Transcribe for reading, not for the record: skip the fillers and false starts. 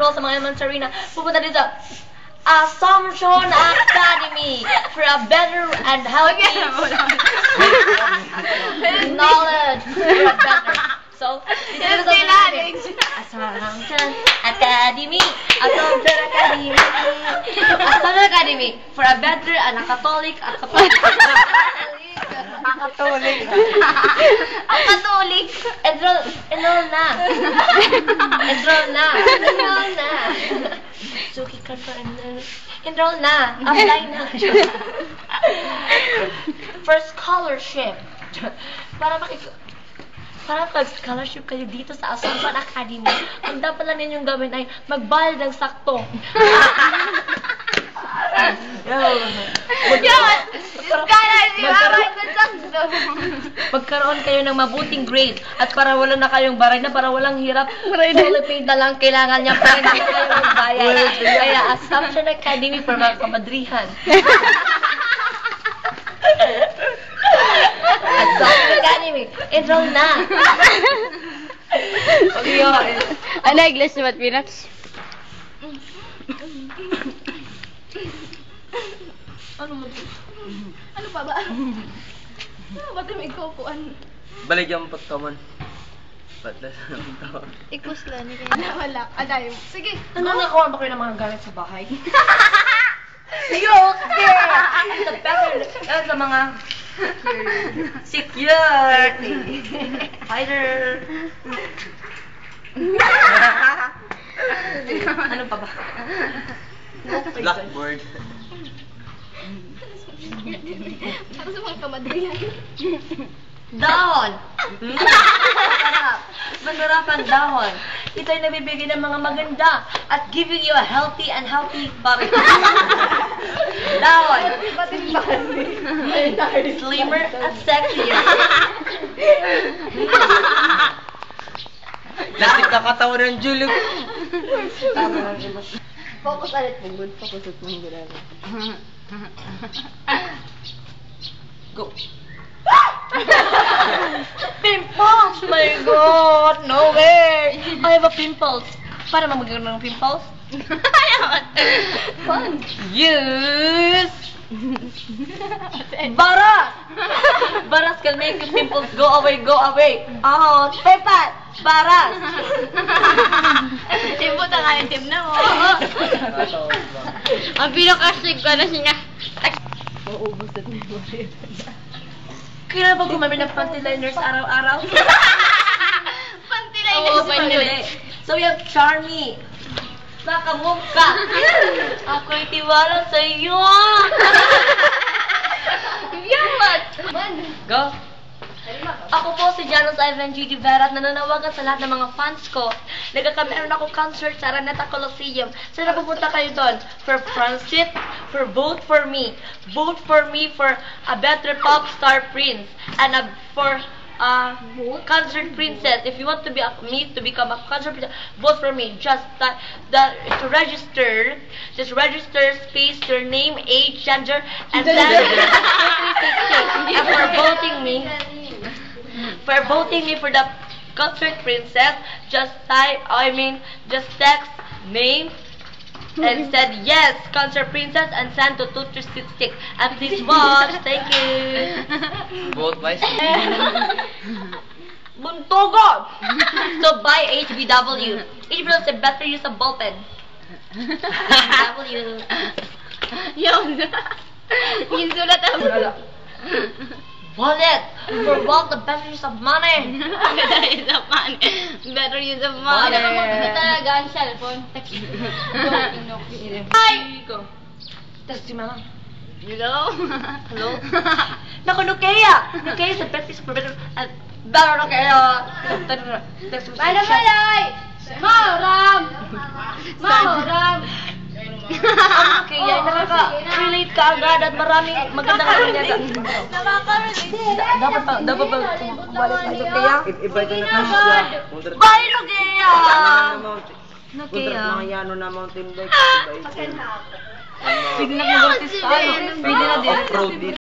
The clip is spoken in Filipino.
enroll sa mga Elements Arena, pupunta din sa Assumption Academy for a better and healthy knowledge. For a better. So, dito sa Assumption Academy. Assumption Academy. Assumption Academy for a better and a Catholic. Ang Catholic. Enroll na. Suki ka pa. Enroll na. Apply na. For scholarship. Para mag-scholarship kayo dito sa Assumption Academy, ang dapat lang ninyong gawin ay magbayad ng sakto. Magkaroon kayo ng mabuting grade at para wala na kayong baray na, para walang hirap, fully paid na lang kailangan niya para hindi na kayo magbayad. Kaya Assumption Academy for mga kamadrihan. Assumption Academy, enroll na. Ano English naman, Pinax? Ano pa ba? Ba't may kukuan? Balik yung pagkaman. Patlas naman to. Ikusla ni kayo. Wala. Aday. Sige. Nakuha ba kayo ng mga gamit sa bahay? Yo, okay! Sa better, sa mga security. Hider. Ano pa ba? Blackboard. Ako sa mga kamadrihan. Dahon! Masarap ang dahon. Ito ay nabibigay ng mga maganda at giving you a healthy body. Dahon! Slimmer at sexier. Lasik na katawan ng Julio. Focus ulit mo, good. Focus ulit mo, good. Go. Pimples! My God! No way! I have a pimples. Para magkaroon ng pimples? Fun! Yes! Baras! Baras can make your pimples go away. Oh, Pepat! Baras! Timbo ta nga yung team na mo. Ang pinakasig ko na siya. Maubos na tayo. Kailan ba gumamit ng panty liners araw-araw? Panty Oo, liners. So we have Charmy. Nakamove ka. Ako'y tiwala sa iyo. Yaman! Go. Ako po si Janos Ivan G. Vera at nananawagan sa lahat ng mga fans ko. Nagkakameron ako concert sa Araneta Coliseum. Sana pupunta kayo doon. For Francis, for Vote for Me. Vote for me for a better pop star prince. And for concert princess. If you want to be me to become a concert princess, vote for me. Just to register, just register, space, your name, age, gender, and then and for voting me for the concert princess, just text name and said yes, concert princess, and send to 2366. And please watch. Thank you. Vote by Buntogon! So buy HBW. HBW is a better use of ball pen. HBW. Yun. Yung sulat ang Wallet! For wallet, the better use of money. better use of money. Better use of money. Wallet. Ano mo talaga ang cellphone? Text. Hi! Go. Text si mama. Hello? Hello? Naku, Nukea! Nukea is the best use of better. Better Nukea! Paano malay? Mahoram! Mahoram! Kaya nakaka-relate ka agad at maraming magandang kanya. Nakaka-relate. Dapat ba balik na ito kaya? Iba ito na siya. Bye, Nukea! Contract mga yano na mountain bike. Pwede na mag-artist ka, ano? Pwede na din. Off-road dito.